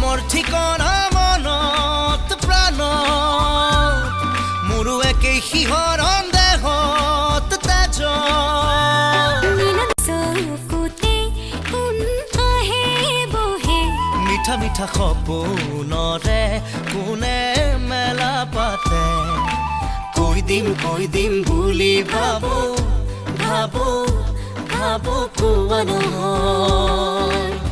মোৰ ঠিকনা মনত প্ৰাণত মোৰো একেই শিহৰণ দেহত তেজত মিঠা মিঠা সপোনৰে কোনে মেলা পাতে কৈ দিম বুলি ভাবো ভাবো ভাবো কোৱা নহয়